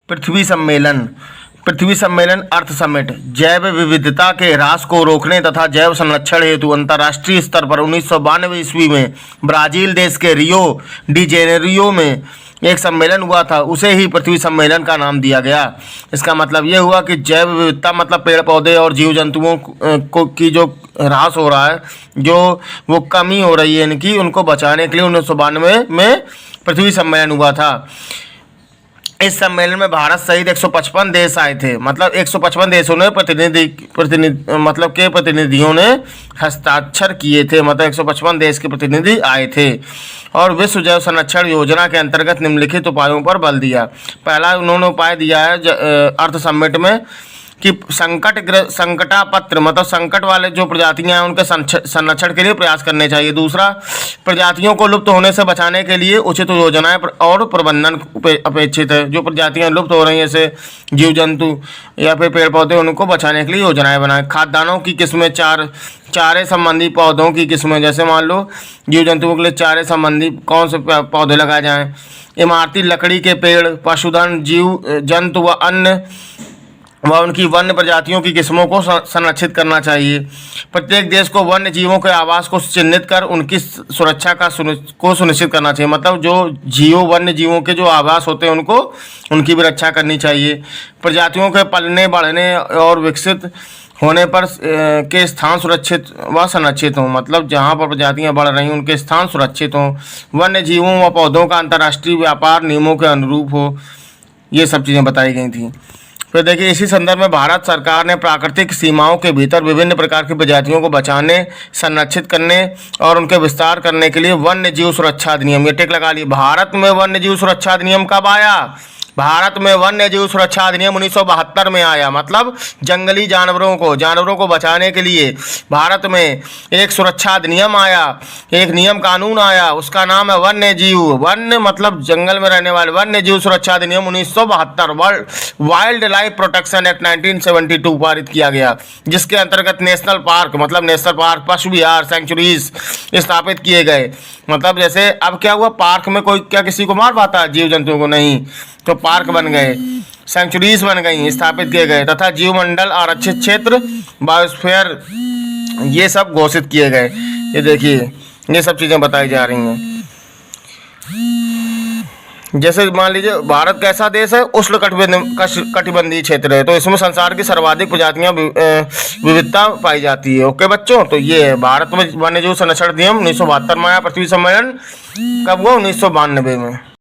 पृथ्वी सम्मेलन। पृथ्वी सम्मेलन अर्थ समिट जैव विविधता के ह्रास को रोकने तथा जैव संरक्षण हेतु अंतर्राष्ट्रीय स्तर पर 1992 ईस्वी में ब्राजील देश के रियो डी जेनेरियो में एक सम्मेलन हुआ था। उसे ही पृथ्वी सम्मेलन का नाम दिया गया। इसका मतलब ये हुआ कि जैव विविधता मतलब पेड़ पौधे और जीव जंतुओं को की जो ह्रास हो रहा है, जो वो कमी हो रही है इनकी, उनको बचाने के लिए 1992 में पृथ्वी सम्मेलन हुआ था। इस सम्मेलन में भारत सहित 155 देश आए थे। मतलब 155 देशों ने प्रतिनिधियों ने हस्ताक्षर किए थे। मतलब 155 देश के प्रतिनिधि आए थे और विश्व जैव संरक्षण योजना के अंतर्गत निम्नलिखित उपायों पर बल दिया। पहला उन्होंने उपाय दिया है अर्थ समिट में कि संकटापत्र मतलब संकट वाले जो प्रजातियां हैं उनके संरक्षण के लिए प्रयास करने चाहिए। दूसरा, प्रजातियों को लुप्त होने से बचाने के लिए उचित योजनाएं और प्रबंधन अपेक्षित है। जो प्रजातियां लुप्त हो रही हैं जैसे जीव जंतु या फिर पेड़ पौधे, उनको बचाने के लिए योजनाएं बनाएं। खाद्यान्नों की किस्में, चारे संबंधी पौधों की किस्में, जैसे मान लो जीव जंतुओं के लिए चारे संबंधी कौन से पौधे लगाए जाएँ। इमारती लकड़ी के पेड़, पशुधन, जीव जंतु व उनकी वन्य प्रजातियों की किस्मों को संरक्षित करना चाहिए। प्रत्येक देश को वन्य जीवों के आवास को चिन्हित कर उनकी सुरक्षा को सुनिश्चित करना चाहिए। मतलब जो वन्य जीवों के जो आवास होते हैं उनकी भी रक्षा करनी चाहिए। प्रजातियों के पलने, बढ़ने और विकसित होने पर के स्थान सुरक्षित व संरक्षित हों। मतलब जहाँ पर प्रजातियाँ बढ़ रही हैं उनके स्थान सुरक्षित हों। वन्य जीवों व पौधों का अंतर्राष्ट्रीय व्यापार नियमों के अनुरूप हो। ये सब चीज़ें बताई गई थी। फिर देखिए, इसी संदर्भ में भारत सरकार ने प्राकृतिक सीमाओं के भीतर विभिन्न प्रकार की प्रजातियों को बचाने, संरक्षित करने और उनके विस्तार करने के लिए वन्य जीव सुरक्षा अधिनियम, ये टिक लगा लिए। भारत में वन्य जीव सुरक्षा अधिनियम कब आया? भारत में वन्य जीव सुरक्षा अधिनियम 1972 में आया। मतलब जंगली जानवरों को बचाने के लिए भारत में एक सुरक्षा अधिनियम आया, एक नियम कानून आया, उसका नाम है वन्य जीव। वन्य मतलब जंगल में रहने वाले, वन्य जीव सुरक्षा अधिनियम 1972 वाइल्ड लाइफ प्रोटेक्शन एक्ट 1972 पारित किया गया, जिसके अंतर्गत नेशनल पार्क मतलब नेशनल पार्क, पशु विहार, सेंचुरीज स्थापित किए गए। मतलब जैसे अब क्या हुआ, पार्क में कोई क्या किसी को मार पाता है? जीव जंतुओं को नहीं, तो पार्क बन गए, सेंचुरीज बन गई, स्थापित किए गए तथा जीवमंडल आरक्षित क्षेत्र, बायोस्फीयर, ये सब घोषित किए गए। ये देखिए, ये सब चीज़ें बताई जा रही हैं। जैसे मान लीजिए भारत कैसा देश है? उष्ण कटिबंधीय क्षेत्र है, तो इसमें संसार की सर्वाधिक प्रजातियां विविधता पाई जाती है। ओके बच्चों, तो ये है भारत में वन्य जीव संरक्षण अधिनियम 1972 में आया। पृथ्वी सम्मेलन कब हुआ? 1992 में।